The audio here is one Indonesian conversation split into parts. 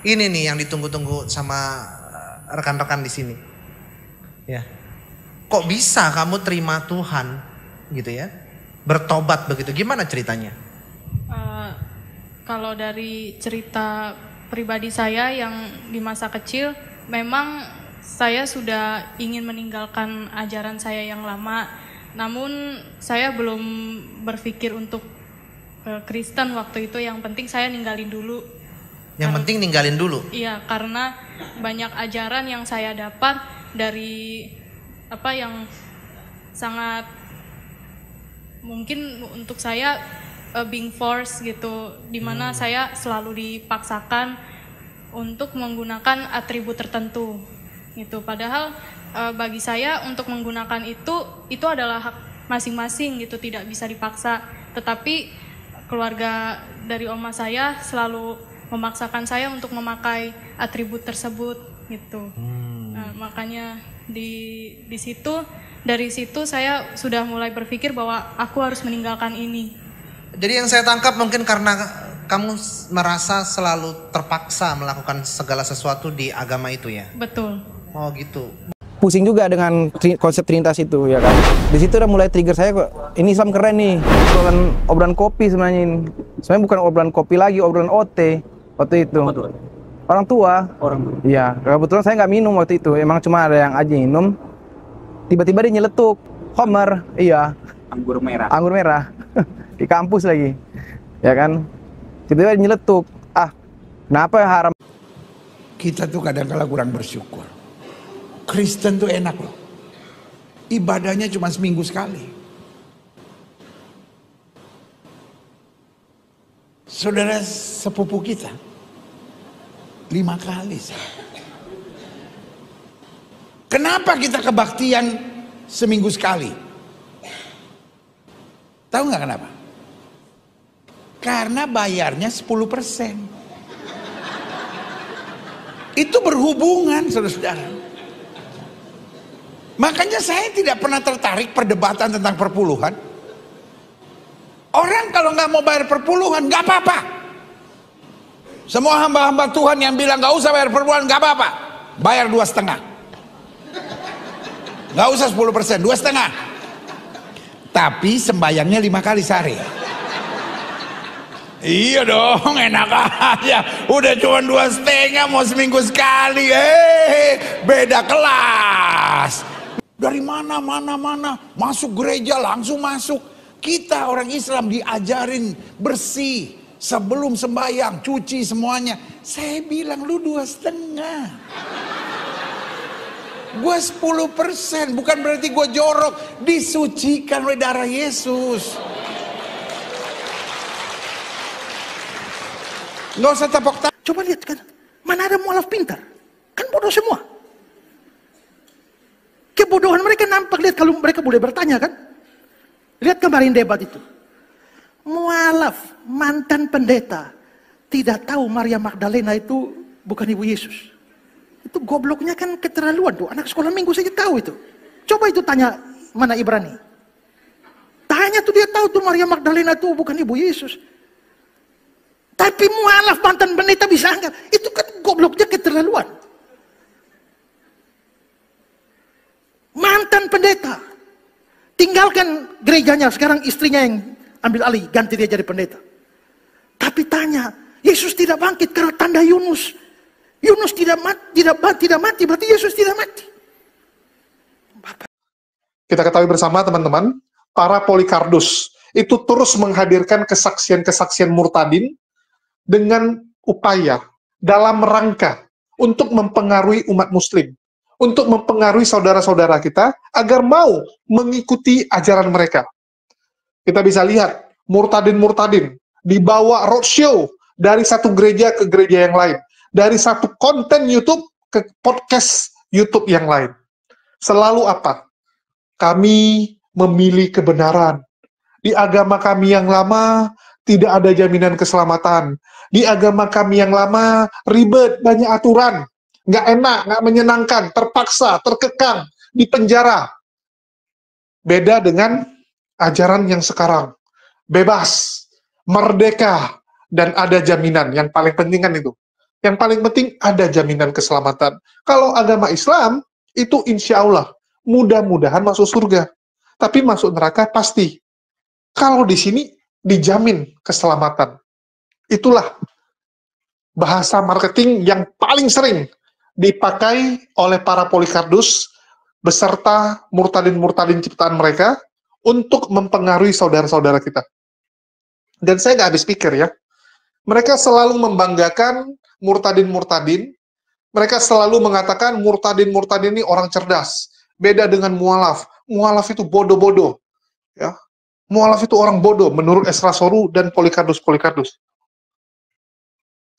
Ini nih yang ditunggu-tunggu sama rekan-rekan di sini. Ya. Kok bisa kamu terima Tuhan gitu ya? Bertobat begitu. Gimana ceritanya? Kalau dari cerita pribadi saya yang di masa kecil, memang saya sudah ingin meninggalkan ajaran saya yang lama. Namun saya belum berpikir untuk Kristen waktu itu. Yang penting saya ninggalin dulu. Yang penting ninggalin dulu. Iya, karena banyak ajaran yang saya dapat dari yang sangat mungkin untuk saya being forced gitu, dimana saya selalu dipaksakan untuk menggunakan atribut tertentu gitu. Padahal bagi saya untuk menggunakan itu adalah hak masing-masing gitu, tidak bisa dipaksa. Tetapi keluarga dari oma saya selalu memaksakan saya untuk memakai atribut tersebut gitu. Nah, makanya di situ, dari situ saya sudah mulai berpikir bahwa aku harus meninggalkan ini. Jadi yang saya tangkap mungkin karena kamu merasa selalu terpaksa melakukan segala sesuatu di agama itu ya? Betul. Oh gitu. Pusing juga dengan konsep Trinitas itu ya kan. Di situ udah mulai trigger saya kok. Ini Islam keren nih. Obrolan kopi sebenarnya ini. Sebenarnya bukan obrolan kopi lagi, obrolan OT waktu itu. Orang tua. Iya, kebetulan saya nggak minum waktu itu. Emang cuma ada yang aja minum. Tiba-tiba dia nyeletuk. Homer, iya. Anggur merah. Anggur merah. Di kampus lagi. Ya kan. Tiba-tiba dia nyeletuk. Kenapa haram? Kita tuh kadang-kala kurang bersyukur. Kristen tuh enak loh. Ibadahnya cuma seminggu sekali. Saudara sepupu kita 5 kali. Kenapa kita kebaktian seminggu sekali? Tahu nggak kenapa? Karena bayarnya 10%. Itu berhubungan, saudara-saudara. Makanya saya tidak pernah tertarik perdebatan tentang perpuluhan. Orang kalau nggak mau bayar perpuluhan nggak apa-apa. Semua hamba-hamba Tuhan yang bilang nggak usah bayar perpuluhan nggak apa-apa. Bayar 2,5. Nggak usah 10%, 2,5. Tapi sembayangnya 5 kali sehari. Iya dong, enak aja. Udah cuma 2,5 mau seminggu sekali. Beda kelas. Dari mana masuk gereja langsung masuk. Kita orang Islam diajarin bersih sebelum sembahyang, cuci semuanya. Saya bilang lu 2,5. Gue 10%, bukan berarti gue jorok. Disucikan oleh darah Yesus. Nggak usah tepok tangan. Coba lihat kan, mana ada mualaf pintar? Kan bodoh semua. Kebodohan mereka nampak, lihat kalau mereka boleh bertanya kan. Lihat kemarin debat itu. Mualaf, mantan pendeta, tidak tahu Maria Magdalena itu bukan ibu Yesus. Itu gobloknya kan keterlaluan tuh. Anak sekolah minggu saja tahu itu. Coba itu tanya mana Ibrani. Tanya tuh dia tahu tuh Maria Magdalena itu bukan ibu Yesus. Tapi mualaf mantan pendeta bisa anggap. Itu kan gobloknya keterlaluan. Mantan pendeta. Tinggalkan gerejanya, sekarang istrinya yang ambil alih, ganti dia jadi pendeta. Tapi tanya, Yesus tidak bangkit karena tanda Yunus. Yunus tidak mati, berarti Yesus tidak mati. Kita ketahui bersama teman-teman, para Polikardus itu terus menghadirkan kesaksian-kesaksian murtadin dengan upaya dalam rangka untuk mempengaruhi umat muslim, untuk mempengaruhi saudara-saudara kita agar mau mengikuti ajaran mereka. Kita bisa lihat murtadin-murtadin dibawa roadshow dari satu gereja ke gereja yang lain, dari satu konten YouTube ke podcast YouTube yang lain. Selalu apa? Kami memilih kebenaran. Di agama kami yang lama tidak ada jaminan keselamatan. Di agama kami yang lama ribet, banyak aturan, nggak enak, nggak menyenangkan, terpaksa, terkekang, di penjara. Beda dengan ajaran yang sekarang, bebas, merdeka, dan ada jaminan. Yang paling penting kan itu, Yang paling penting ada jaminan keselamatan. Kalau agama Islam, itu insya Allah, mudah-mudahan masuk surga. Tapi masuk neraka pasti. Kalau di sini, dijamin keselamatan. Itulah bahasa marketing yang paling sering dipakai oleh para Polycardus beserta murtadin-murtadin ciptaan mereka untuk mempengaruhi saudara-saudara kita. Dan saya nggak habis pikir ya, mereka selalu membanggakan murtadin-murtadin, mereka selalu mengatakan murtadin-murtadin ini orang cerdas, beda dengan mualaf. Mualaf itu bodoh-bodoh. Ya. Mualaf itu orang bodoh menurut Esra Soru dan Polycardus.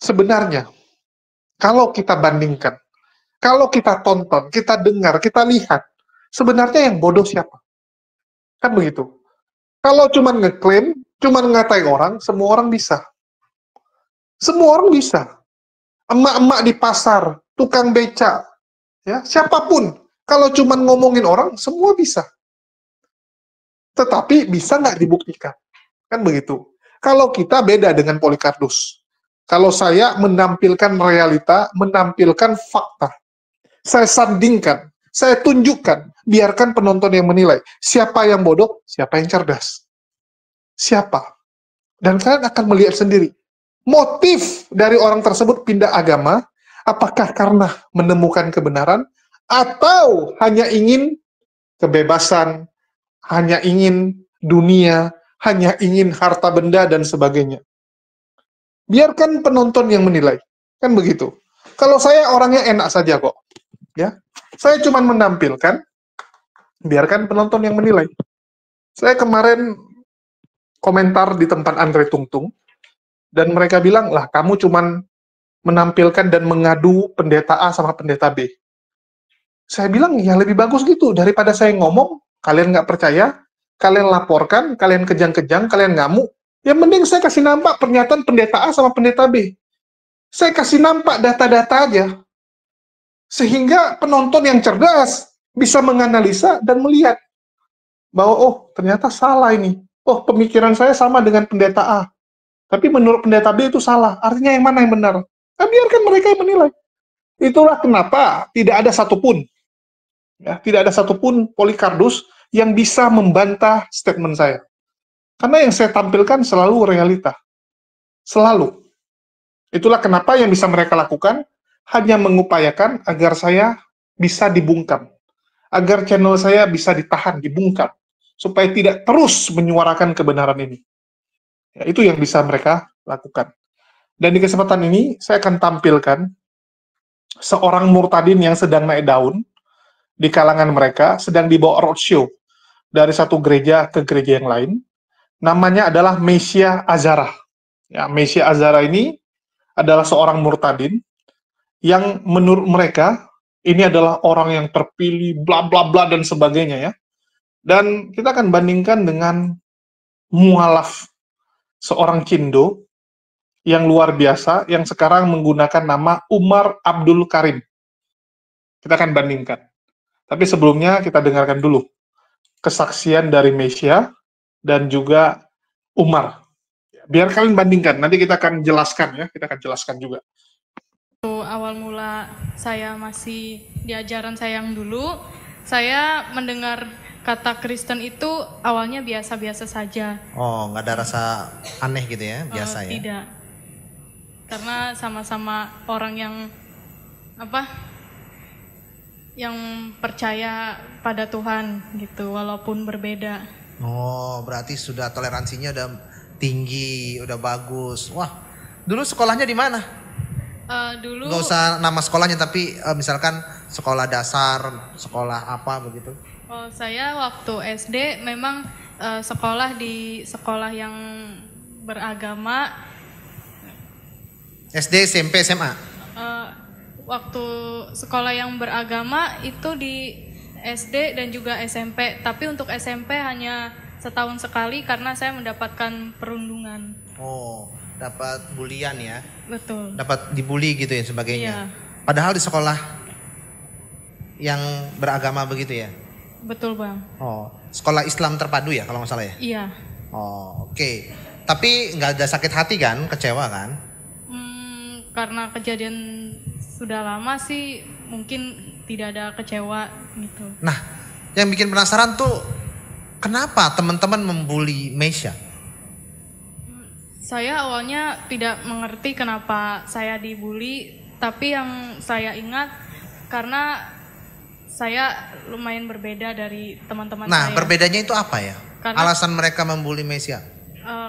Sebenarnya, kalau kita bandingkan, kalau kita tonton, kita dengar, kita lihat, sebenarnya yang bodoh siapa? Kan begitu. Kalau cuma ngeklaim, cuma ngatain orang, semua orang bisa. Semua orang bisa. Emak-emak di pasar, tukang beca, ya, siapapun. Kalau cuma ngomongin orang, semua bisa. Tetapi bisa nggak dibuktikan? Kan begitu. Kalau kita beda dengan Polycardus. Kalau saya menampilkan realita, menampilkan fakta. Saya sandingkan, saya tunjukkan, biarkan penonton yang menilai. Siapa yang bodoh, siapa yang cerdas. Siapa? Dan kalian akan melihat sendiri. Motif dari orang tersebut pindah agama, apakah karena menemukan kebenaran, atau hanya ingin kebebasan, hanya ingin dunia, hanya ingin harta benda, dan sebagainya. Biarkan penonton yang menilai. Kan begitu. Kalau saya orangnya enak saja kok. Ya, saya cuma menampilkan, biarkan penonton yang menilai. Saya kemarin komentar di tempat Andre Tungtung, dan mereka bilang, lah kamu cuma menampilkan dan mengadu pendeta A sama pendeta B. Saya bilang, ya lebih bagus gitu, daripada saya ngomong, kalian nggak percaya, kalian laporkan, kalian kejang-kejang, kalian ngamuk, yang mending saya kasih nampak pernyataan pendeta A sama pendeta B. Saya kasih nampak data-data aja. Sehingga penonton yang cerdas bisa menganalisa dan melihat bahwa, oh, ternyata salah ini. Oh, pemikiran saya sama dengan pendeta A. Tapi menurut pendeta B itu salah. Artinya yang mana yang benar? Nah, biarkan mereka yang menilai. Itulah kenapa tidak ada satupun, ya, tidak ada satupun Polycardus yang bisa membantah statement saya. Karena yang saya tampilkan selalu realita. Selalu. Itulah kenapa yang bisa mereka lakukan hanya mengupayakan agar saya bisa dibungkam. Agar channel saya bisa ditahan, dibungkam. Supaya tidak terus menyuarakan kebenaran ini. Ya, itu yang bisa mereka lakukan. Dan di kesempatan ini, saya akan tampilkan seorang murtadin yang sedang naik daun di kalangan mereka, sedang dibawa roadshow dari satu gereja ke gereja yang lain. Namanya adalah Mesia Azara. Ya, Mesia Azara ini adalah seorang murtadin yang menurut mereka ini adalah orang yang terpilih, bla bla bla dan sebagainya ya. Dan kita akan bandingkan dengan mualaf, seorang Cindo yang luar biasa yang sekarang menggunakan nama Umar Abdul Karim. Kita akan bandingkan. Tapi sebelumnya kita dengarkan dulu kesaksian dari Mesia dan juga Umar. Biar kalian bandingkan, nanti kita akan jelaskan ya, kita akan jelaskan juga. Awal mula saya masih di ajaran saya yang dulu, saya mendengar kata Kristen itu awalnya biasa-biasa saja. Oh, nggak ada rasa aneh gitu ya, biasa ya? Tidak. Karena sama-sama orang yang yang percaya pada Tuhan gitu, walaupun berbeda. Oh, berarti sudah toleransinya udah tinggi, udah bagus. Wah, dulu sekolahnya di mana? Dulu Gak usah nama sekolahnya, tapi misalkan sekolah dasar, sekolah apa begitu? Saya waktu SD memang sekolah di sekolah yang beragama. SD, SMP, SMA? Waktu sekolah yang beragama itu di SD dan juga SMP. Tapi untuk SMP hanya setahun sekali karena saya mendapatkan perundungan. Oh, dapat bulian ya? Betul. Dapat dibully gitu ya sebagainya? Iya. Padahal di sekolah yang beragama begitu ya? Betul Bang. Oh, sekolah Islam terpadu ya kalau nggak salah ya? Iya. Oh, oke. Tapi nggak ada sakit hati kan? Kecewa kan? karena kejadian sudah lama sih mungkin tidak ada kecewa gitu. Nah, yang bikin penasaran tuh kenapa teman-teman membuli Meisha? Saya awalnya tidak mengerti kenapa saya dibully, tapi yang saya ingat karena saya lumayan berbeda dari teman-teman Nah, saya. berbedanya itu apa ya? Karena- Alasan mereka membuli Meisha?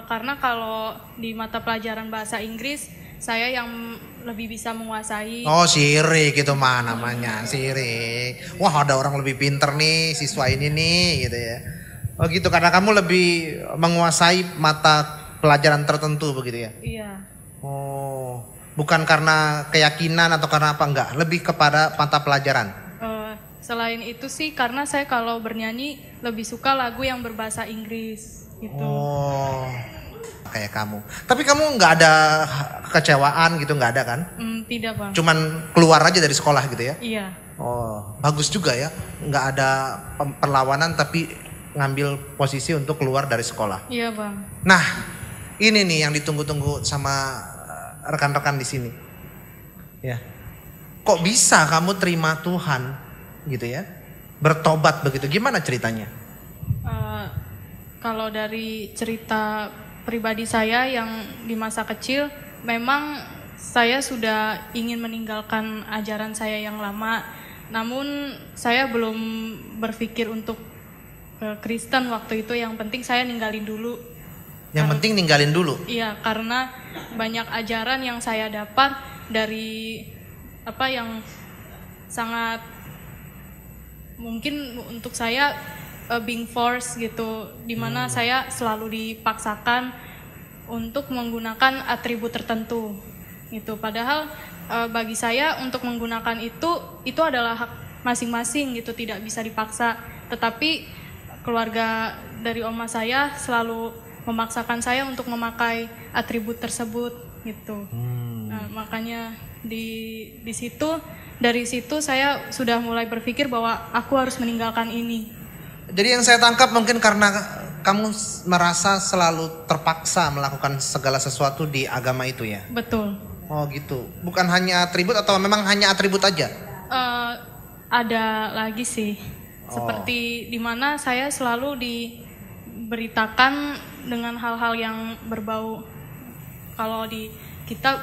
Karena kalau di mata pelajaran bahasa Inggris, saya yang lebih bisa menguasai. Oh, sirik itu mah namanya, sirik. Wah, ada orang lebih pinter nih, siswa ini nih gitu ya. Oh gitu, karena kamu lebih menguasai mata pelajaran tertentu begitu ya? Iya. Oh, bukan karena keyakinan atau karena apa, enggak, lebih kepada mata pelajaran. Selain itu sih karena saya kalau bernyanyi lebih suka lagu yang berbahasa Inggris gitu. Oh, kayak kamu. Tapi kamu nggak ada kekecewaan gitu, nggak ada kan? Tidak bang. Cuman keluar aja dari sekolah gitu ya? Iya. Oh, bagus juga ya. Nggak ada perlawanan tapi ngambil posisi untuk keluar dari sekolah. Iya bang. Nah, ini nih yang ditunggu-tunggu sama rekan-rekan di sini. Ya. Kok bisa kamu terima Tuhan gitu ya? Bertobat begitu. Gimana ceritanya? Kalau dari cerita pribadi saya yang di masa kecil, memang saya sudah ingin meninggalkan ajaran saya yang lama. Namun saya belum berpikir untuk ke Kristen waktu itu. Yang penting saya ninggalin dulu. Yang penting ninggalin dulu. Iya, karena banyak ajaran yang saya dapat dari apa yang sangat mungkin untuk saya being forced gitu, dimana saya selalu dipaksakan untuk menggunakan atribut tertentu gitu. Padahal bagi saya untuk menggunakan itu adalah hak masing-masing gitu, tidak bisa dipaksa. Tetapi keluarga dari oma saya selalu memaksakan saya untuk memakai atribut tersebut gitu. Nah, makanya di situ, dari situ saya sudah mulai berpikir bahwa aku harus meninggalkan ini. Jadi yang saya tangkap mungkin karena kamu merasa selalu terpaksa melakukan segala sesuatu di agama itu ya? Betul. Oh gitu. Bukan hanya atribut atau memang hanya atribut aja? Ada lagi sih. Seperti dimana saya selalu diberitakan dengan hal-hal yang berbau. Kalau di kita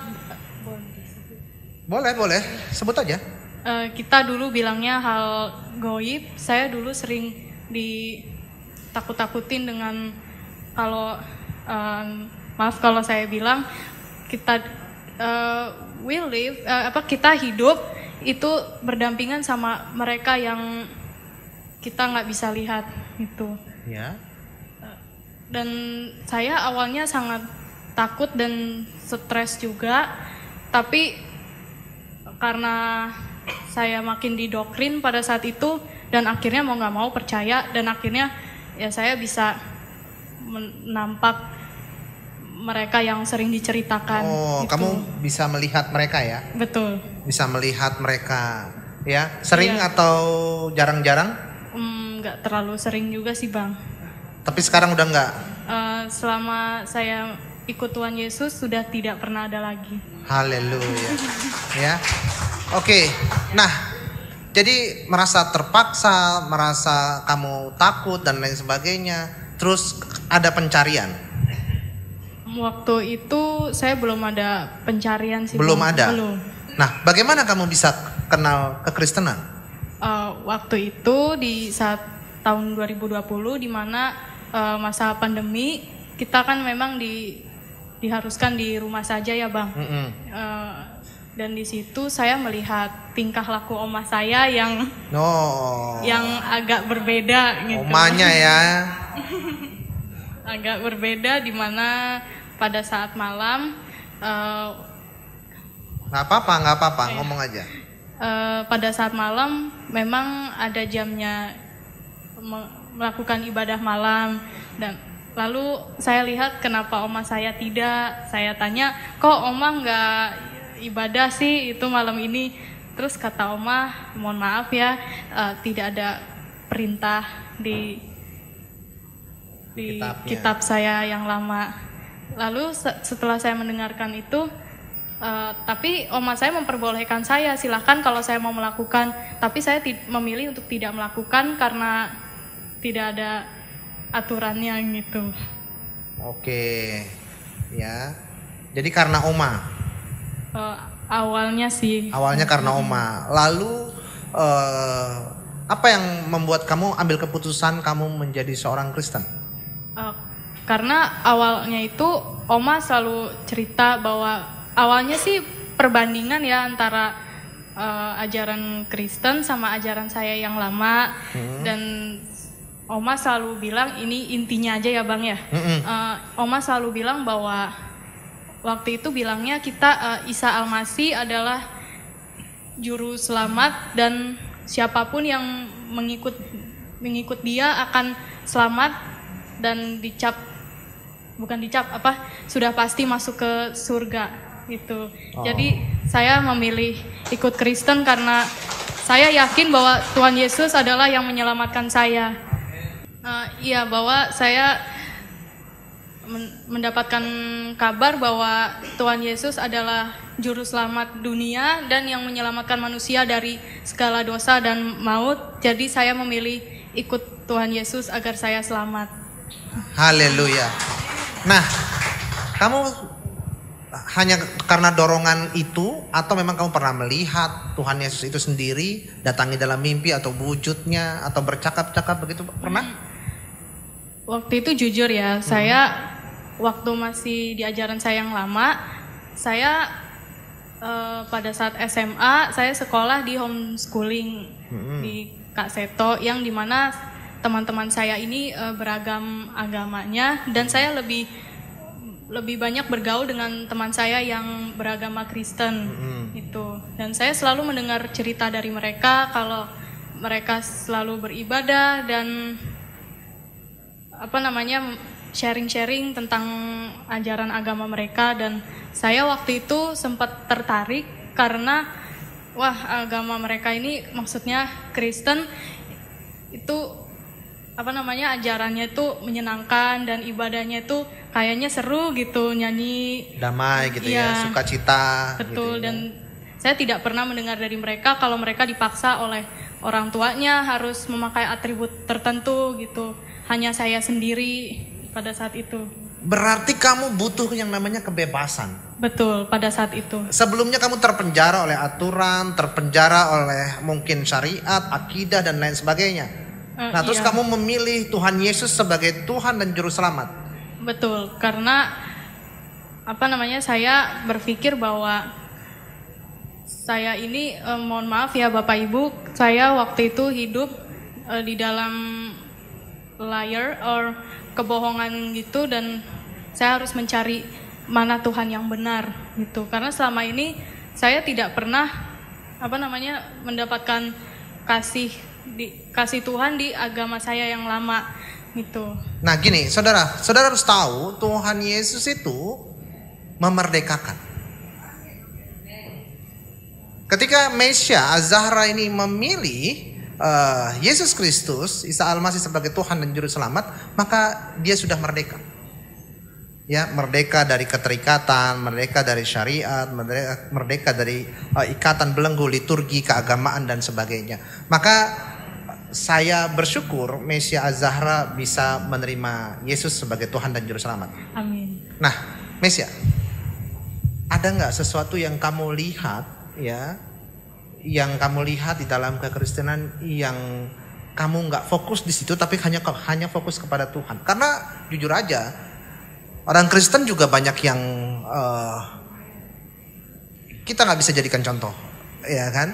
Boleh, sebut aja. Kita dulu bilangnya hal goib. Saya dulu sering ditakut-takutin dengan kalau maaf kalau saya bilang kita kita hidup itu berdampingan sama mereka yang kita nggak bisa lihat gitu. Ya. Dan saya awalnya sangat takut dan stres juga, tapi karena saya makin didoktrin pada saat itu dan akhirnya mau nggak mau percaya, dan akhirnya ya saya bisa menampak mereka yang sering diceritakan. Oh, gitu. kamu bisa melihat mereka ya? Betul. Bisa melihat mereka ya? Sering Iya. atau jarang-jarang? Nggak terlalu sering juga sih bang. Tapi sekarang udah nggak? Selama saya ikut Tuhan Yesus sudah tidak pernah ada lagi. Haleluya. Ya. Oke. Nah, jadi merasa terpaksa, merasa kamu takut dan lain sebagainya. Terus ada pencarian? Waktu itu saya belum ada pencarian sih. Belum Bang. ada? Belum. Nah, bagaimana kamu bisa kenal kekristenan? Waktu itu di saat tahun 2020 di mana masa pandemi, kita kan memang diharuskan di rumah saja ya bang. Dan di situ saya melihat tingkah laku oma saya yang agak berbeda gitu. Omanya ya. Agak berbeda di mana pada saat malam. Nggak apa-apa, ngomong aja. Pada saat malam memang ada jamnya melakukan ibadah malam, dan lalu saya lihat kenapa oma saya tidak. Saya tanya, kok oma nggak ibadah sih itu malam ini? Terus kata oma, mohon maaf ya, tidak ada perintah di Kitabnya. kitab saya yang lama. Lalu setelah saya mendengarkan itu, Tapi oma saya memperbolehkan saya, silahkan kalau saya mau melakukan. Tapi saya memilih untuk tidak melakukan karena tidak ada aturannya gitu. Oke, ya. Jadi karena oma. Awalnya sih. Awalnya karena oma. Lalu apa yang membuat kamu ambil keputusan kamu menjadi seorang Kristen? Karena awalnya itu oma selalu cerita bahwa awalnya sih perbandingan ya antara ajaran Kristen sama ajaran saya yang lama. Dan oma selalu bilang ini intinya aja ya Bang ya. Oma selalu bilang bahwa waktu itu bilangnya kita Isa Al-Masih adalah juru selamat dan siapapun yang mengikut dia akan selamat dan sudah pasti masuk ke surga gitu. Jadi saya memilih ikut Kristen karena saya yakin bahwa Tuhan Yesus adalah yang menyelamatkan saya. Iya, bahwa saya mendapatkan kabar bahwa Tuhan Yesus adalah juru selamat dunia dan yang menyelamatkan manusia dari segala dosa dan maut. Jadi saya memilih ikut Tuhan Yesus agar saya selamat. Haleluya. Nah, kamu hanya karena dorongan itu atau memang kamu pernah melihat Tuhan Yesus itu sendiri datangi dalam mimpi atau wujudnya atau bercakap-cakap begitu, pernah? Waktu itu jujur ya, saya waktu masih di ajaran saya yang lama, saya pada saat SMA saya sekolah di homeschooling di Kak Seto yang dimana teman-teman saya ini beragam agamanya dan saya lebih banyak bergaul dengan teman saya yang beragama Kristen itu. Dan saya selalu mendengar cerita dari mereka kalau mereka selalu beribadah dan sharing-sharing tentang ajaran agama mereka. Dan saya waktu itu sempat tertarik karena agama mereka ini maksudnya Kristen itu ajarannya itu menyenangkan dan ibadahnya itu kayaknya seru gitu, nyanyi damai gitu ya, sukacita. Betul, gitu, dan saya tidak pernah mendengar dari mereka kalau mereka dipaksa oleh orang tuanya harus memakai atribut tertentu gitu. Hanya saya sendiri pada saat itu. Berarti kamu butuh yang namanya kebebasan. Betul, pada saat itu. Sebelumnya kamu terpenjara oleh aturan, terpenjara oleh mungkin syariat, akidah dan lain sebagainya. Nah, terus kamu memilih Tuhan Yesus sebagai Tuhan dan Juru Selamat. Betul, karena saya berpikir bahwa saya ini, mohon maaf ya Bapak Ibu, saya waktu itu hidup di dalam liar or kebohongan gitu dan saya harus mencari mana Tuhan yang benar gitu. Karena selama ini saya tidak pernah mendapatkan kasih Tuhan di agama saya yang lama gitu. Nah gini, saudara harus tahu Tuhan Yesus itu memerdekakan. Ketika Mesya Az-Zahra ini memilih Yesus Kristus, Isa Al-Masih sebagai Tuhan dan Juru Selamat, maka dia sudah merdeka. Ya, merdeka dari keterikatan, merdeka dari syariat, merdeka dari ikatan belenggu liturgi, keagamaan dan sebagainya. Maka saya bersyukur Mesya Az-Zahra bisa menerima Yesus sebagai Tuhan dan Juru Selamat. Amin. Nah, Mesya, ada nggak sesuatu yang kamu lihat ya, yang kamu lihat di dalam kekristenan yang kamu nggak fokus di situ, tapi hanya fokus kepada Tuhan? Karena jujur aja, orang Kristen juga banyak yang kita nggak bisa jadikan contoh, ya kan?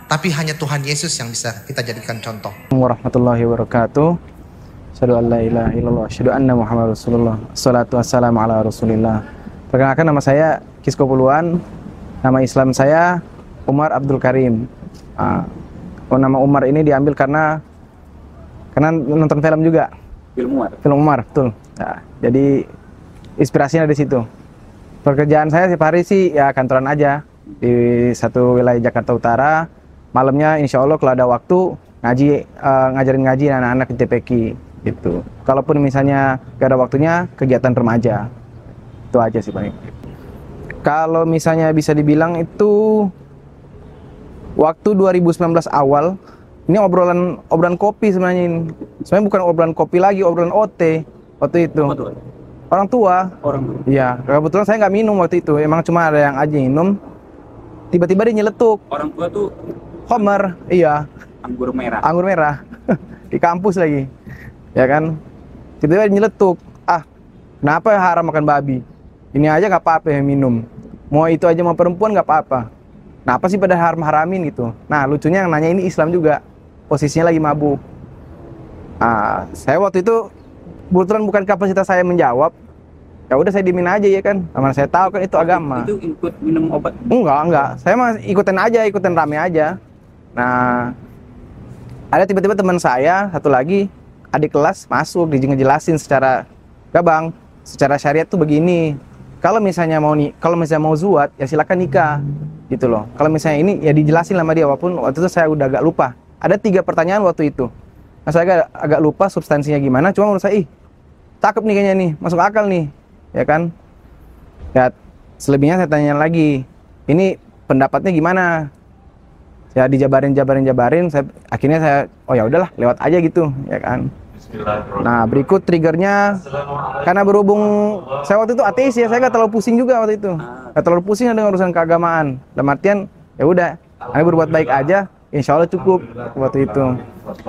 Tapi hanya Tuhan Yesus yang bisa kita jadikan contoh. Warahmatullahi wabarakatuh. Asyhadu an la ilaha illallah, asyhadu anna Muhammad Rasulullah. Assalatu wassalamu ala Rasulillah. Perkenalkan, nama saya Kisko Puluhan. Nama Islam saya Umar Abdul Karim. Nama Umar ini diambil karena nonton film juga. Film Umar, betul. Nah, jadi inspirasinya dari situ. Pekerjaan saya setiap hari sih ya kantoran aja di satu wilayah Jakarta Utara. Malamnya insya Allah kalau ada waktu ngajarin ngaji anak-anak di TPQ gitu. Kalaupun misalnya gak ada waktunya, kegiatan remaja. Itu aja sih paling. Kalau misalnya bisa dibilang itu waktu 2019 awal, ini obrolan kopi sebenarnya ini. Sebenarnya bukan obrolan kopi lagi, obrolan OT waktu itu. Orang tua. Iya, kebetulan saya nggak minum waktu itu. Emang cuma ada yang aja minum. Tiba-tiba dia nyeletuk. Orang tua tuh Homer, iya. anggur merah. Anggur merah. Di kampus lagi. Ya kan? Tiba-tiba dia nyeletuk. Ah, kenapa haram makan babi? Ini aja nggak apa-apa yang minum. Mau itu aja mau perempuan nggak apa-apa. Kenapa sih pada haram-haramin gitu? Nah, lucunya yang nanya ini Islam juga. Posisinya lagi mabuk. Saya waktu itu kebetulan bukan kapasitas saya menjawab. Ya udah saya dimin aja ya kan. Karena saya tahu kan itu agama. Itu ikut minum obat? Enggak. Saya mah ikutin rame aja. Nah, ada tiba-tiba teman saya satu lagi adik kelas masuk ngejelasin secara, "Enggak Bang, secara syariat tuh begini. Kalau misalnya mau zuat ya silakan nikah." Gitu loh. Kalau misalnya ini ya dijelasin sama dia, walaupun waktu itu saya udah agak lupa. Ada 3 pertanyaan waktu itu. Nah, saya agak lupa substansinya gimana, cuma menurut saya cakep nih kayaknya nih, masuk akal nih. Ya kan? Ya selebihnya saya tanya lagi. Ini pendapatnya gimana? Ya dijabarin, akhirnya saya oh ya udahlah, lewat aja gitu, ya kan. Nah, berikut triggernya karena berhubung saya waktu itu ateis ya, saya nggak terlalu pusing juga waktu itu. Nggak terlalu pusing dengan urusan keagamaan. Dalam artian ya udah, saya berbuat baik aja, insya Allah cukup waktu itu.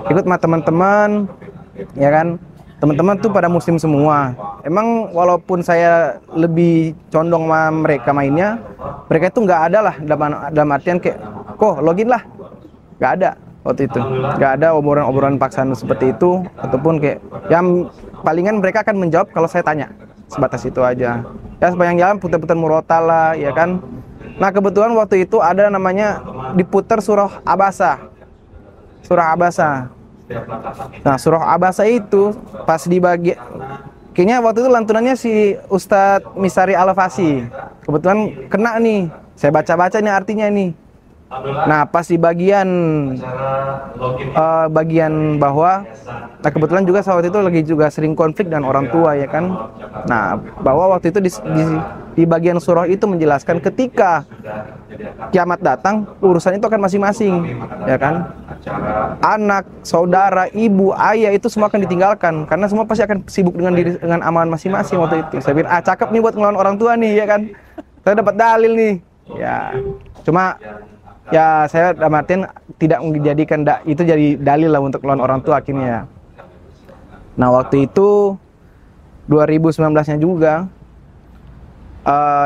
Ikut sama teman-teman, ya kan. Teman-teman tuh pada muslim semua. Emang walaupun saya lebih condong sama mereka mainnya, mereka itu nggak ada lah dalam artian kayak, kok login lah, nggak ada. Waktu itu nggak ada obrolan paksaan seperti itu, ataupun kayak yang palingan mereka akan menjawab kalau saya tanya, sebatas itu aja ya. Sepanjang jalan putar-putar murotal lah, ya kan. Nah, kebetulan waktu itu ada namanya diputar surah Abasa. Nah, surah Abasa itu pas dibagi, kayaknya waktu itu lantunannya si Ustadz Misari Al-Fasi. Kebetulan kena nih, saya baca-baca nih artinya nih. Nah, pas di bagian bahwa, nah kebetulan juga saat itu lagi juga sering konflik dengan orang tua, ya kan. Nah, bahwa waktu itu di bagian surah itu menjelaskan ketika kiamat datang, urusan itu akan masing-masing, ya kan. Anak, saudara, ibu, ayah itu semua akan ditinggalkan karena semua pasti akan sibuk dengan amalan masing-masing waktu itu. Saya bilang, cakep nih buat ngelawan orang tua nih, ya kan. Saya dapat dalil nih. Ya, cuma ya saya damatin tidak menjadikan itu jadi dalil lah untuk lawan orang tua akhirnya. Nah, waktu itu 2019-nya juga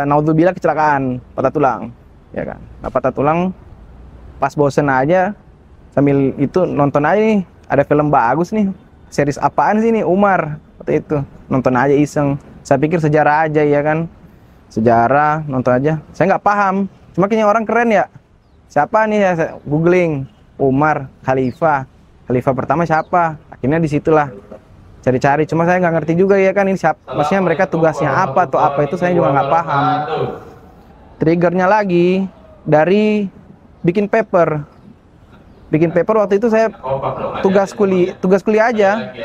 naudzubillah kecelakaan patah tulang, ya kan. Nah, patah tulang pas bosen aja sambil itu nonton aja nih, ada film bagus nih, series apaan sih nih, Umar, waktu itu nonton aja iseng. Saya pikir sejarah aja, ya kan, sejarah nonton aja. Saya nggak paham, cuma kayaknya orang keren ya. Siapa nih, saya googling Umar Khalifah pertama siapa, akhirnya disitulah cari-cari. Cuma saya nggak ngerti juga, ya kan, ini siapa, maksudnya mereka tugasnya apa atau apa, itu saya juga nggak paham. Triggernya lagi dari bikin paper waktu itu saya tugas kuliah aja.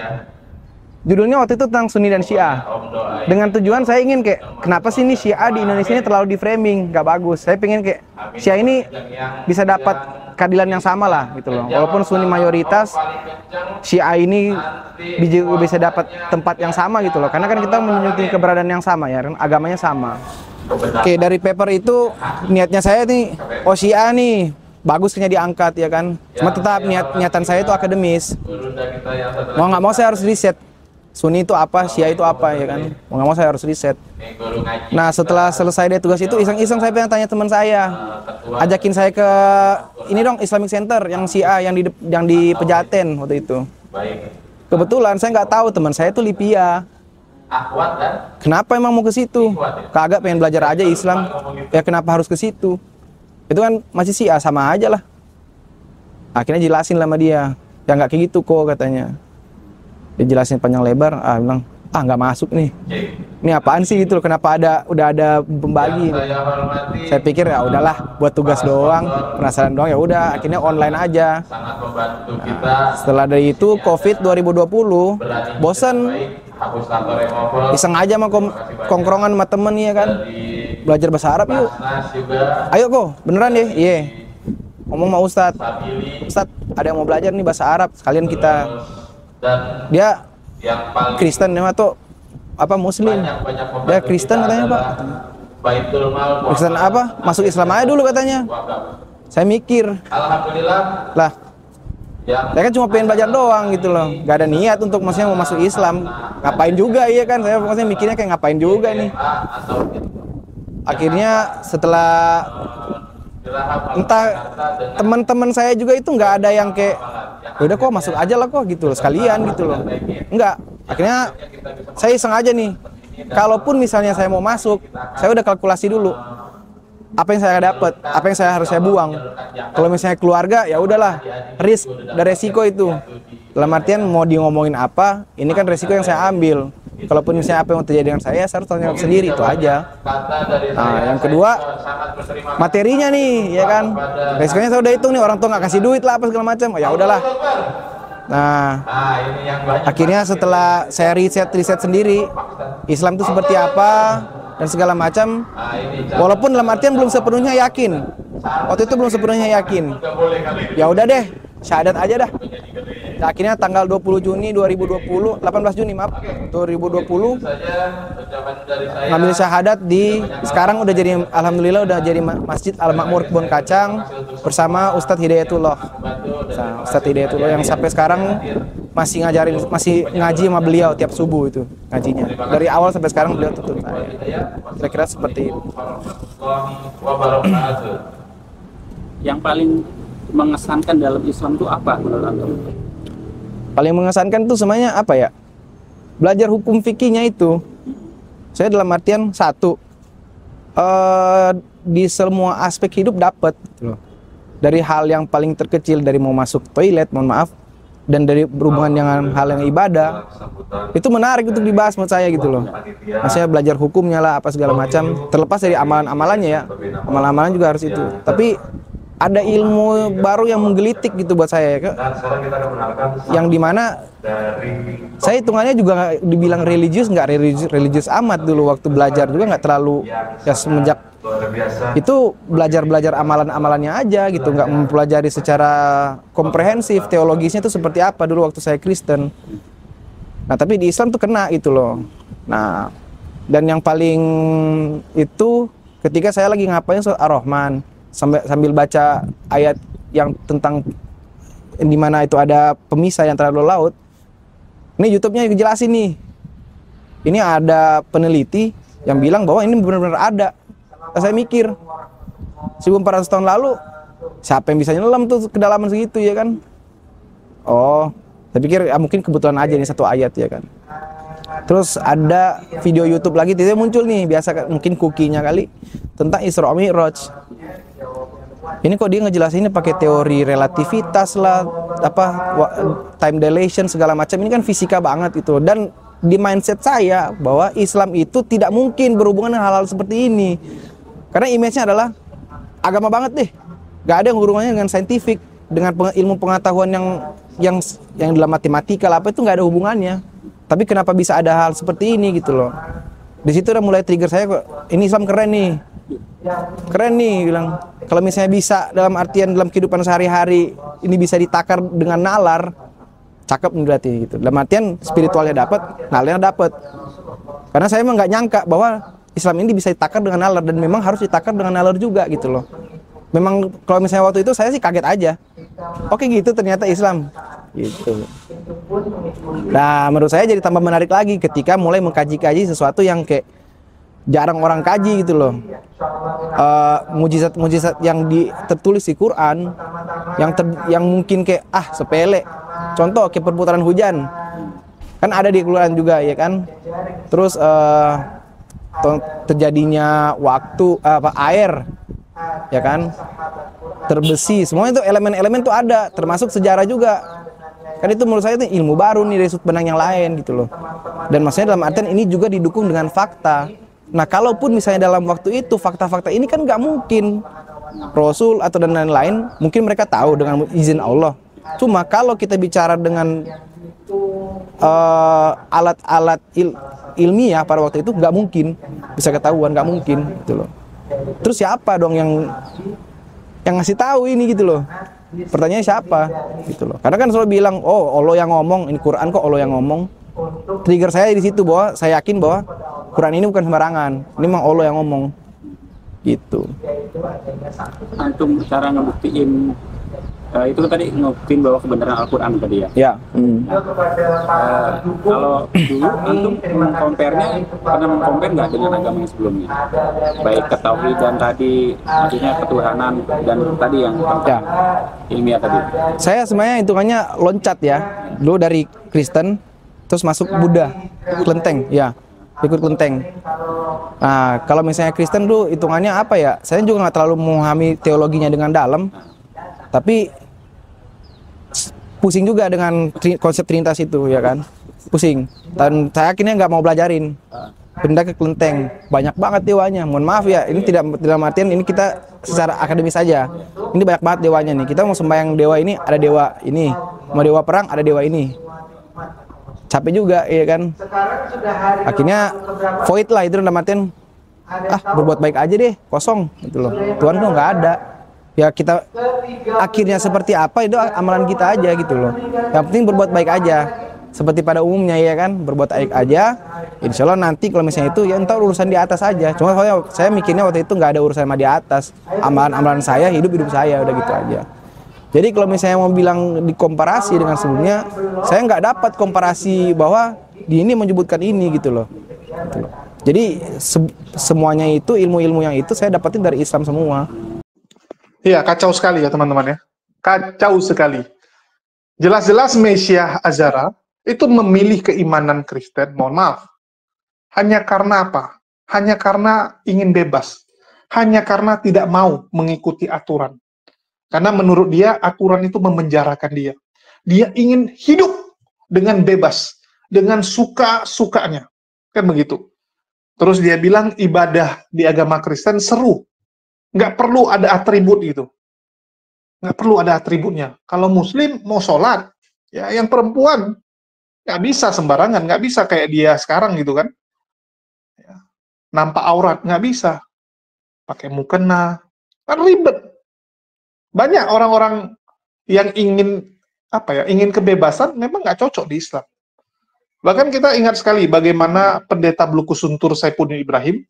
Judulnya waktu itu tentang Sunni dan Syiah. Dengan tujuan saya ingin kayak, kenapa sih ini Syiah di Indonesia ini terlalu di framing, nggak bagus. Saya pengen kayak Syiah ini bisa dapat keadilan yang sama lah gitu loh. Walaupun Sunni mayoritas, Syiah ini bisa dapat tempat yang sama gitu loh. Karena kan kita menunjukin keberadaan yang sama, ya kan, agamanya sama. Oke, dari paper itu niatnya saya nih, oh Syiah nih bagus kayaknya diangkat, ya kan. Cuma tetap niatan saya itu akademis. Mau nggak mau saya harus riset. Sunni itu apa, Syiah itu apa, ya kan. Mau nggak mau saya harus riset. Nah, setelah selesai dari tugas itu, iseng-iseng saya pengen tanya teman saya. Ajakin saya ke ini dong, Islamic Center yang Syiah yang di Pejaten waktu itu. Kebetulan saya nggak tahu teman saya itu Lipia. Kenapa emang mau ke situ? Kagak, pengen belajar aja Islam. Ya kenapa harus ke situ? Itu kan masih Syiah, sama aja lah. Akhirnya jelasin lah sama dia. Ya nggak kayak gitu kok, katanya. Dijelasin panjang lebar, bilang, nggak masuk nih. Ini apaan sih gitu loh, kenapa udah ada pembagi. Saya pikir ya udahlah, buat tugas doang, penasaran doang, ya udah, akhirnya online aja. Nah, setelah dari itu Covid 2020, bosan, iseng aja sama kongkrongan sama temen, ya kan. belajar bahasa Arab yuk. Ayo kok, beneran deh, iya. Ngomong sama Ustadz, Ustadz ada yang mau belajar nih bahasa Arab, sekalian kita. Dia Kristen atau apa Muslim? Dia Kristen katanya Pak. Kristen apa? Masuk Islam aja dulu katanya. Saya mikir, lah, saya kan cuma pengen belajar doang gitu loh, gak ada niat untuk maksudnya mau masuk Islam. Ngapain juga iya kan? Saya maksudnya mikirnya kayak ngapain juga nih. Akhirnya setelah entah teman-teman saya juga itu nggak ada yang kayak udah kok masuk aja lah kok gitu loh sekalian gitu loh, enggak. Akhirnya saya iseng aja nih, kalaupun misalnya saya mau masuk, saya udah kalkulasi dulu apa yang saya dapat, apa yang harus saya buang. Kalau misalnya keluarga ya udahlah, risk dan resiko itu. Dalam artian mau di ngomongin apa, ini kan resiko yang saya ambil. Kalaupun misalnya apa yang terjadi dengan saya harus tanggung jawab sendiri, itu aja. Nah, yang kedua materinya nih, ya kan. Resikonya saya udah hitung nih, orang tua nggak kasih duit lah apa segala macam. Oh, ya udahlah. Nah, akhirnya setelah saya riset sendiri, Islam itu seperti apa dan segala macam. Walaupun dalam artian belum sepenuhnya yakin. Waktu itu belum sepenuhnya yakin. Ya udah deh, syahadat aja dah. Nah, akhirnya tanggal 20 Juni 2020, 18 Juni maaf, 2020 ngambil syahadat di, sekarang udah jadi, alhamdulillah udah jadi Masjid Al-Makmur Kebon Kacang bersama Ustadz Hidayatullah. Nah, Ustadz Hidayatullah yang sampai sekarang masih ngaji sama beliau tiap subuh itu ngajinya. Dari awal sampai sekarang beliau tutup saya. Kira-kira seperti itu. Yang paling mengesankan dalam Islam itu apa menurut Antum? Paling mengesankan itu semuanya apa ya? Belajar hukum fikihnya itu. Saya dalam artian satu, di semua aspek hidup dapat gitu loh. Dari hal yang paling terkecil, dari mau masuk toilet, mohon maaf, dan dari berhubungan dengan hal yang ibadah, itu menarik untuk dibahas menurut saya gitu loh. Maksudnya belajar hukumnya lah, apa segala macam, terlepas dari amalan-amalannya ya. Amalan-amalan juga harus itu. Tapi ada ilmu baru yang menggelitik gitu buat saya ya, yang dimana saya hitungannya juga dibilang religius, nggak religius amat dulu waktu belajar, juga nggak terlalu ya, semenjak itu belajar amalan-amalannya aja gitu, nggak mempelajari secara komprehensif teologisnya itu seperti apa dulu waktu saya Kristen. Nah tapi di Islam tuh kena gitu loh. Nah dan yang paling itu ketika saya lagi ngapain surat Ar-Rahman, sambil baca ayat yang tentang di mana itu ada pemisah antara dua laut. Ini YouTube-nya dijelasin nih. Ini ada peneliti yang bilang bahwa ini benar-benar ada. Nah, saya mikir 1400 tahun lalu siapa yang bisa nyelam tuh kedalaman segitu ya kan? Oh, saya pikir ya, mungkin kebetulan aja nih satu ayat ya kan. Terus ada video YouTube lagi tiba-tiba muncul nih, biasa mungkin cookie-nya kali, tentang Isra Mi'raj. Ini kok dia ngejelasinnya pakai teori relativitas lah, apa time dilation segala macam. Ini kan fisika banget itu. Dan di mindset saya bahwa Islam itu tidak mungkin berhubungan dengan hal-hal seperti ini. Karena image-nya adalah agama banget deh. Gak ada yang hubungannya dengan saintifik, dengan ilmu pengetahuan yang dalam matematika lah, apa itu nggak ada hubungannya. Tapi kenapa bisa ada hal seperti ini gitu loh. Di situ udah mulai trigger saya kok, ini Islam keren nih. Keren nih bilang. Kalau misalnya bisa dalam artian dalam kehidupan sehari-hari ini bisa ditakar dengan nalar, cakep nih berarti gitu. Dalam artian spiritualnya dapat, nalarnya dapat. Karena saya emang nggak nyangka bahwa Islam ini bisa ditakar dengan nalar, dan memang harus ditakar dengan nalar juga gitu loh. Memang kalau misalnya waktu itu saya sih kaget aja. Oke gitu ternyata Islam gitu. Nah menurut saya jadi tambah menarik lagi ketika mulai mengkaji-kaji sesuatu yang kayak jarang orang kaji gitu loh. Mujizat-mujizat yang tertulis di Quran yang mungkin kayak sepele. Contoh kayak perputaran hujan. Kan ada di Quran juga ya kan. Terus terjadinya waktu air ya kan. Terbesi, semuanya itu elemen-elemen tuh ada, termasuk sejarah juga. Kan itu menurut saya itu ilmu baru nih dari sudut pandang yang lain gitu loh. Dan maksudnya dalam artian ini juga didukung dengan fakta. Nah kalaupun misalnya dalam waktu itu fakta-fakta ini kan nggak mungkin Rasul atau dan lain-lain, mungkin mereka tahu dengan izin Allah. Cuma kalau kita bicara dengan alat-alat ilmiah pada waktu itu nggak mungkin bisa ketahuan, nggak mungkin gitu loh. Terus siapa dong yang ngasih tahu ini gitu loh? Pertanyaannya siapa gitu loh? Karena kan selalu bilang, oh Allah yang ngomong, ini Quran kok Allah yang ngomong. Trigger saya di situ bahwa saya yakin bahwa Quran ini bukan sembarangan, ini memang Allah yang ngomong gitu. Antum cara ngebuktiin itu tadi ngebuktiin bahwa kebenaran Al-Quran tadi ya. Ya. Kalau dulu antum mengkomparnya, pernah mengkompar nggak dengan agama yang sebelumnya? Baik ketauhidan tadi, maksudnya ketuhanan dan tadi yang Ya. ilmiah tadi. Saya sebenarnya hitungannya loncat ya, dulu dari Kristen terus masuk Buddha, kelenteng, ya, ikut kelenteng. Nah, kalau misalnya Kristen dulu hitungannya apa ya? Saya juga nggak terlalu memahami teologinya dengan dalam, tapi pusing juga dengan konsep Trinitas itu, ya kan? Pusing. Dan saya akhirnya nggak mau belajarin. Pindah ke kelenteng, banyak banget dewanya. Mohon maaf ya, ini tidak dalam artian ini kita secara akademis saja. Ini banyak banget dewanya nih. Kita mau sembahyang dewa ini, ada dewa ini. Mau dewa perang, ada dewa ini. Capek juga, ya kan? Akhirnya void lah itu dalam artian, berbuat baik aja deh, kosong gitu loh. Tuhan tuh nggak ada. Ya kita akhirnya seperti apa itu amalan kita aja gitu loh. Yang penting berbuat baik aja. Seperti pada umumnya ya kan, berbuat baik aja. Insya Allah nanti kalau misalnya itu ya entar urusan di atas aja. Cuma saya mikirnya waktu itu nggak ada urusan sama di atas. Amalan-amalan saya, hidup saya udah gitu aja. Jadi kalau misalnya mau bilang dikomparasi dengan sebelumnya, saya nggak dapat komparasi bahwa di ini menyebutkan ini gitu loh. Jadi semuanya itu ilmu-ilmu yang itu saya dapatin dari Islam semua. Iya, kacau sekali ya teman-teman ya. Kacau sekali. Jelas-jelas Mesiah Azara itu memilih keimanan Kristen, mohon maaf. Hanya karena apa? Hanya karena ingin bebas. Hanya karena tidak mau mengikuti aturan. Karena menurut dia, aturan itu memenjarakan dia. Dia ingin hidup dengan bebas. Dengan suka-sukanya. Kan begitu. Terus dia bilang ibadah di agama Kristen seru. Nggak perlu ada atribut gitu. Nggak perlu ada atributnya. Kalau Muslim mau sholat, ya yang perempuan nggak bisa sembarangan, nggak bisa kayak dia sekarang gitu kan. Ya. Nampak aurat, nggak bisa. Pakai mukena, kan ribet. Banyak orang-orang yang ingin ingin kebebasan, memang nggak cocok di Islam. Bahkan kita ingat sekali bagaimana pendeta Blukusuntur Saifuddin Ibrahim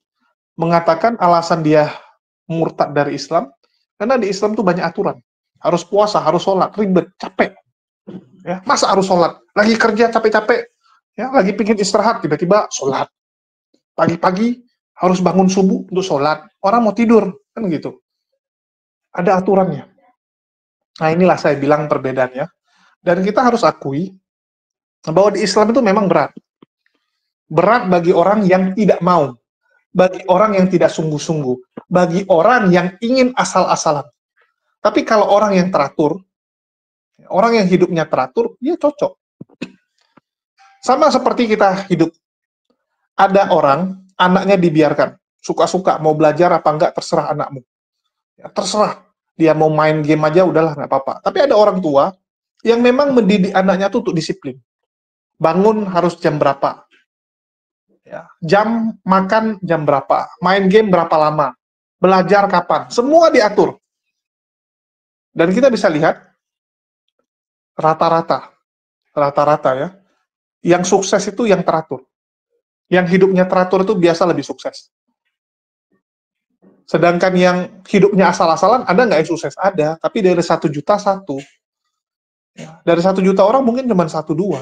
mengatakan alasan dia murtad dari Islam, karena di Islam tuh banyak aturan. Harus puasa, harus sholat, ribet, capek. Ya, masa harus sholat? Lagi kerja capek-capek, ya, lagi pingin istirahat, tiba-tiba sholat. Pagi-pagi harus bangun subuh untuk sholat. Orang mau tidur, kan gitu. Ada aturannya. Nah inilah saya bilang perbedaannya. Dan kita harus akui bahwa di Islam itu memang berat. Berat bagi orang yang tidak mau. Bagi orang yang tidak sungguh-sungguh, bagi orang yang ingin asal-asalan. Tapi kalau orang yang teratur, orang yang hidupnya teratur, dia cocok. Sama seperti kita hidup. Ada orang, anaknya dibiarkan, suka-suka, mau belajar apa enggak, terserah anakmu. Ya, terserah, dia mau main game aja, udahlah, nggak apa-apa. Tapi ada orang tua, yang memang mendidik anaknya tuh untuk disiplin. Bangun harus jam berapa, ya, jam makan jam berapa, main game berapa lama, belajar kapan, semua diatur. Dan kita bisa lihat rata-rata ya, yang sukses itu yang teratur. Yang hidupnya teratur itu biasa lebih sukses. Sedangkan yang hidupnya asal-asalan, ada nggak yang sukses? Ada, tapi dari 1 juta 1. Ya, dari 1 juta orang mungkin cuma 1-2.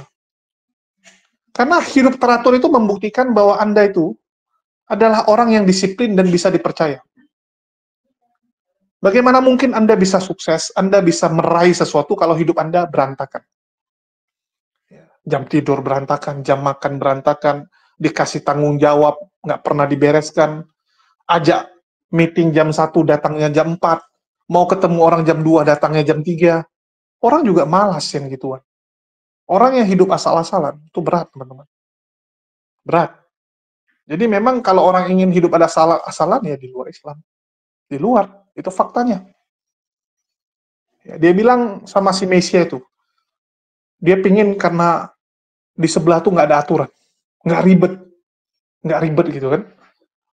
Karena hidup teratur itu membuktikan bahwa Anda itu adalah orang yang disiplin dan bisa dipercaya. Bagaimana mungkin Anda bisa sukses, Anda bisa meraih sesuatu kalau hidup Anda berantakan? Jam tidur berantakan, jam makan berantakan, dikasih tanggung jawab, nggak pernah dibereskan, ajak meeting jam 1, datangnya jam 4, mau ketemu orang jam 2, datangnya jam 3. Orang juga malas yang gituan. Orang yang hidup asal-asalan, itu berat, teman-teman. Berat. Jadi memang kalau orang ingin hidup ada asal-asalan, ya di luar Islam. Di luar, itu faktanya. Ya, dia bilang sama si Mesia itu, dia pingin karena di sebelah tuh nggak ada aturan, nggak ribet gitu kan.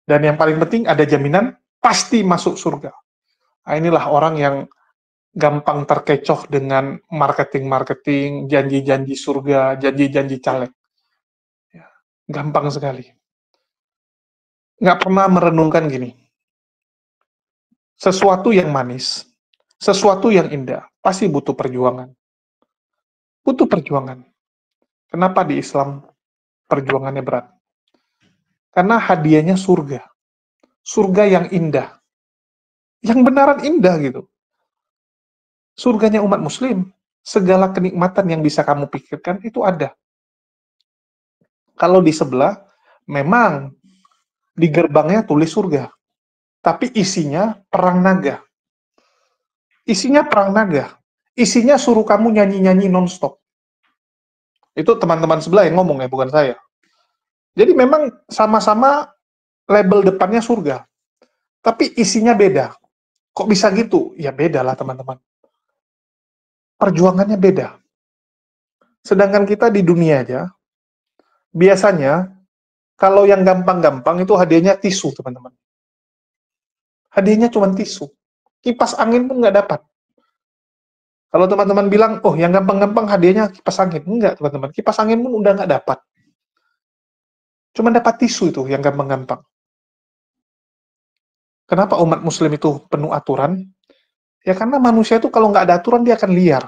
Dan yang paling penting ada jaminan pasti masuk surga. Nah, inilah orang yang gampang terkecoh dengan marketing-marketing, janji-janji surga, janji-janji caleg. Ya, gampang sekali. Nggak pernah merenungkan gini. Sesuatu yang manis, sesuatu yang indah, pasti butuh perjuangan. Butuh perjuangan. Kenapa di Islam perjuangannya berat? Karena hadiahnya surga. Surga yang indah. Yang benaran indah gitu. Surganya umat muslim. Segala kenikmatan yang bisa kamu pikirkan itu ada. Kalau di sebelah, memang di gerbangnya tulis surga. Tapi isinya perang naga. Isinya perang naga. Isinya suruh kamu nyanyi-nyanyi non-stop. Itu teman-teman sebelah yang ngomong ya, bukan saya. Jadi memang sama-sama label depannya surga. Tapi isinya beda. Kok bisa gitu? Ya beda lah teman-teman. Perjuangannya beda. Sedangkan kita di dunia aja, biasanya kalau yang gampang-gampang itu hadiahnya tisu teman-teman. Hadiahnya cuma tisu. Kipas angin pun nggak dapat. Kalau teman-teman bilang, oh yang gampang-gampang hadiahnya kipas angin. Enggak teman-teman, kipas angin pun udah nggak dapat. Cuma dapat tisu itu yang gampang-gampang. Kenapa umat muslim itu penuh aturan? Ya karena manusia itu kalau nggak ada aturan dia akan liar.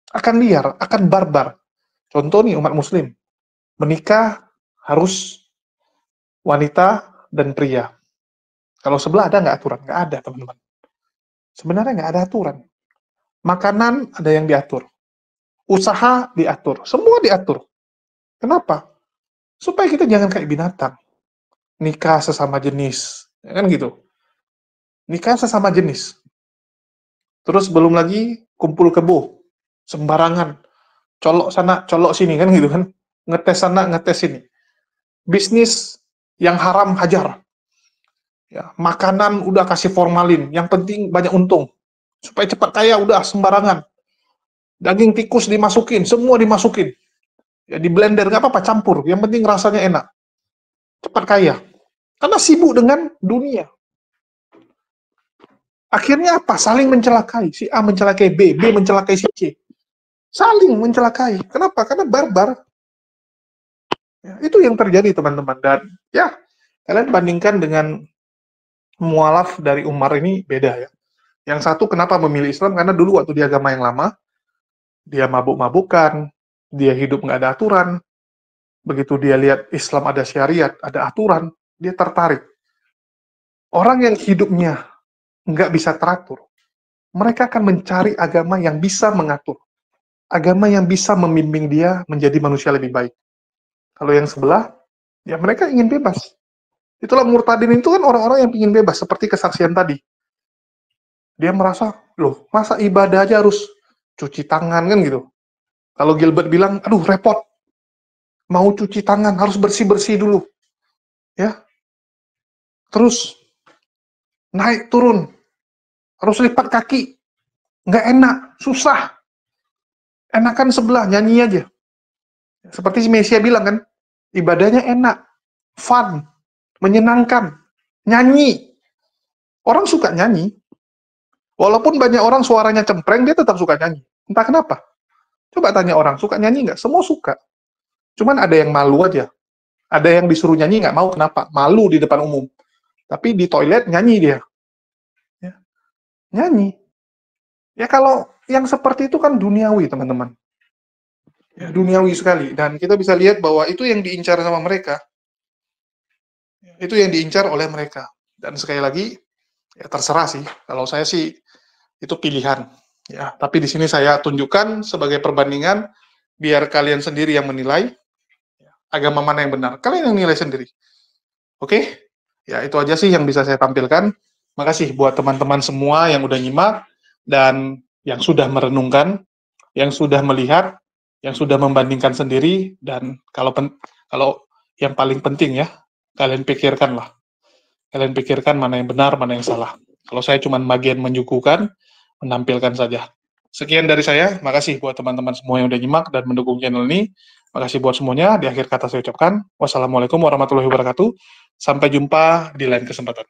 Akan liar, akan barbar. Contoh nih umat muslim. Menikah harus wanita dan pria. Kalau sebelah ada nggak aturan? Nggak ada teman-teman. Sebenarnya nggak ada aturan. Makanan ada yang diatur. Usaha diatur. Semua diatur. Kenapa? Supaya kita jangan kayak binatang. Nikah sesama jenis. Ya kan gitu. Nikah sesama jenis. Terus belum lagi kumpul kebo. Sembarangan. Colok sana, colok sini. Kan gitu kan. Ngetes sana, ngetes sini. Bisnis yang haram hajar. Ya, makanan udah kasih formalin. Yang penting banyak untung. Supaya cepat kaya udah sembarangan. Daging tikus dimasukin. Semua dimasukin. Ya, di blender, nggak apa-apa, campur. Yang penting rasanya enak. Cepat kaya. Karena sibuk dengan dunia. Akhirnya apa? Saling mencelakai. Si A mencelakai B, B mencelakai si C. Saling mencelakai. Kenapa? Karena barbar. Ya, itu yang terjadi, teman-teman. Dan ya, kalian bandingkan dengan mualaf dari Umar ini beda ya. Yang satu kenapa memilih Islam? Karena dulu waktu di agama yang lama, dia mabuk-mabukan, dia hidup nggak ada aturan. Begitu dia lihat Islam ada syariat, ada aturan, dia tertarik. Orang yang hidupnya nggak bisa teratur, mereka akan mencari agama yang bisa mengatur. Agama yang bisa membimbing dia menjadi manusia lebih baik. Kalau yang sebelah, ya mereka ingin bebas. Itulah murtadin itu kan orang-orang yang ingin bebas, seperti kesaksian tadi. Dia merasa, loh, masa ibadah aja harus cuci tangan kan gitu. Kalau Gilbert bilang, aduh repot, mau cuci tangan harus bersih-bersih dulu. Ya. Terus naik turun, harus lipat kaki. Nggak enak, susah. Enakan sebelah, nyanyi aja. Seperti si Mesia bilang kan, ibadahnya enak, fun, menyenangkan, nyanyi. Orang suka nyanyi. Walaupun banyak orang suaranya cempreng, dia tetap suka nyanyi. Entah kenapa. Coba tanya orang, suka nyanyi nggak? Semua suka. Cuman ada yang malu aja. Ada yang disuruh nyanyi nggak mau, kenapa? Malu di depan umum. Tapi di toilet nyanyi dia. Ya. Nyanyi. Ya kalau yang seperti itu kan duniawi, teman-teman. Ya, duniawi sekali. Dan kita bisa lihat bahwa itu yang diincar sama mereka. Itu yang diincar oleh mereka. Dan sekali lagi, ya terserah sih. Kalau saya sih, itu pilihan. Ya, tapi di sini saya tunjukkan sebagai perbandingan, biar kalian sendiri yang menilai agama mana yang benar. Kalian yang nilai sendiri. Oke? Ya, itu aja sih yang bisa saya tampilkan. Makasih buat teman-teman semua yang udah nyimak, dan yang sudah merenungkan, yang sudah melihat, yang sudah membandingkan sendiri, dan kalau yang paling penting ya, kalian pikirkanlah. Kalian pikirkan mana yang benar, mana yang salah. Kalau saya cuma bagian menyuguhkan, menampilkan saja. Sekian dari saya. Makasih buat teman-teman semua yang udah nyimak dan mendukung channel ini. Makasih buat semuanya. Di akhir kata saya ucapkan wassalamualaikum warahmatullahi wabarakatuh. Sampai jumpa di lain kesempatan.